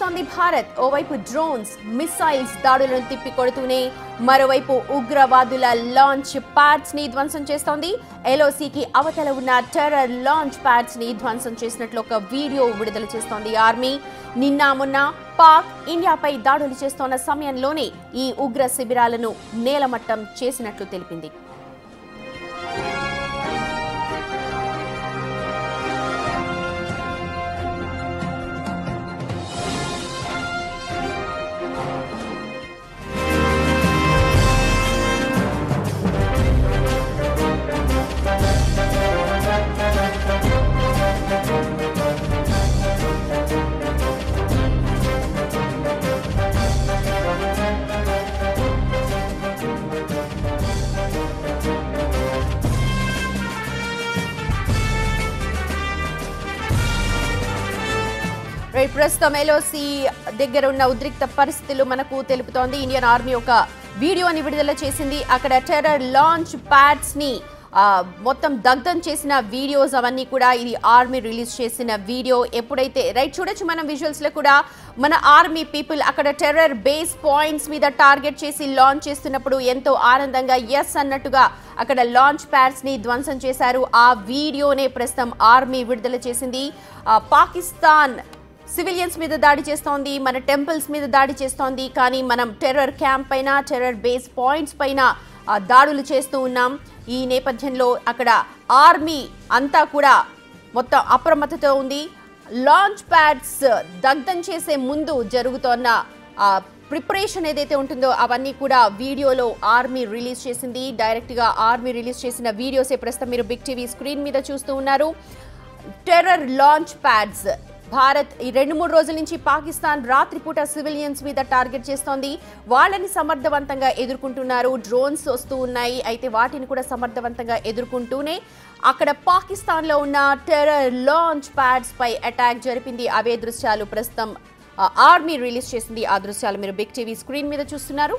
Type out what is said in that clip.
చేస్తోంది భారత్. ఓవైపు drones, missiles దాడులను తిప్పికొడుతూనే మరోవైపు ఉగ్రవాదుల లాంచ్ ప్యాడ్స్ ని ధ్వంసం చేస్తోంది. ఎల్ఓసికి అవతల ఉన్న టెర్రర్ లాంచ్ ప్యాడ్స్ ని ధ్వంసం చేసినట్లు ఒక వీడియో విడుదల చేస్తోంది ఆర్మీ. నిన్న మొన్న పాక్ ఇండియాపై దాడులు చేస్తోన్న సమయంలోనే ఈ ఉగ్ర శిబిరాలను నేలమట్టం చేసినట్లు తెలిపింది. ప్రస్తుతం ఎల్ఓసి దగ్గర ఉన్న ఉద్రిక్త పరిస్థితులు మనకు తెలుపుతోంది. ఇండియన్ ఆర్మీ ఒక వీడియోని విడుదల చేసింది. అక్కడ టెర్రర్ లాంచ్ ప్యాడ్స్ ని మొత్తం దగ్ధం చేసిన వీడియోస్ అవన్నీ కూడా ఇది ఆర్మీ రిలీజ్ చేసిన వీడియో. ఎప్పుడైతే చూడొచ్చు మనం విజువల్స్ లో కూడా మన ఆర్మీ పీపుల్ అక్కడ టెర్రర్ బేస్ పాయింట్స్ మీద టార్గెట్ చేసి లాంచ్ చేస్తున్నప్పుడు ఎంతో ఆనందంగా ఎస్ అన్నట్టుగా అక్కడ లాంచ్ ప్యాడ్స్ ని ధ్వంసం చేశారు. ఆ వీడియోనే ప్రస్తుతం ఆర్మీ విడుదల చేసింది. పాకిస్తాన్ సివిలియన్స్ మీద దాడి చేస్తోంది, మన టెంపుల్స్ మీద దాడి చేస్తోంది, కానీ మనం టెర్రర్ క్యాంప్ పైన, టెర్రర్ బేస్ పాయింట్స్ పైన దాడులు చేస్తూ ఉన్నాం. ఈ నేపథ్యంలో అక్కడ ఆర్మీ అంతా కూడా మొత్తం అప్రమత్తతో ఉంది. లాంచ్ ప్యాడ్స్ దగ్ధం చేసే ముందు జరుగుతోన్న ప్రిపరేషన్ ఏదైతే ఉంటుందో అవన్నీ కూడా వీడియోలో ఆర్మీ రిలీజ్ చేసింది. డైరెక్ట్గా ఆర్మీ రిలీజ్ చేసిన వీడియోసే ప్రస్తుతం మీరు బిగ్ టీవీ స్క్రీన్ మీద చూస్తూ ఉన్నారు. టెర్రర్ లాంచ్ ప్యాడ్స్ భారత్ ఈ 2-3 రోజుల నుంచి పాకిస్తాన్ రాత్రిపూట సివిలియన్స్ మీద టార్గెట్ చేస్తోంది. వాళ్ళని సమర్థవంతంగా ఎదుర్కొంటున్నారు. డ్రోన్స్ వస్తూ ఉన్నాయి, అయితే వాటిని కూడా సమర్థవంతంగా ఎదుర్కొంటూనే అక్కడ పాకిస్తాన్లో ఉన్న టెర్రర్ లాంచ్ ప్యాడ్స్ పై అటాక్ జరిపింది. అవే దృశ్యాలు ప్రస్తుతం ఆర్మీ రిలీజ్ చేసింది. ఆ దృశ్యాలు మీరు బిగ్ టీవీ స్క్రీన్ మీద చూస్తున్నారు.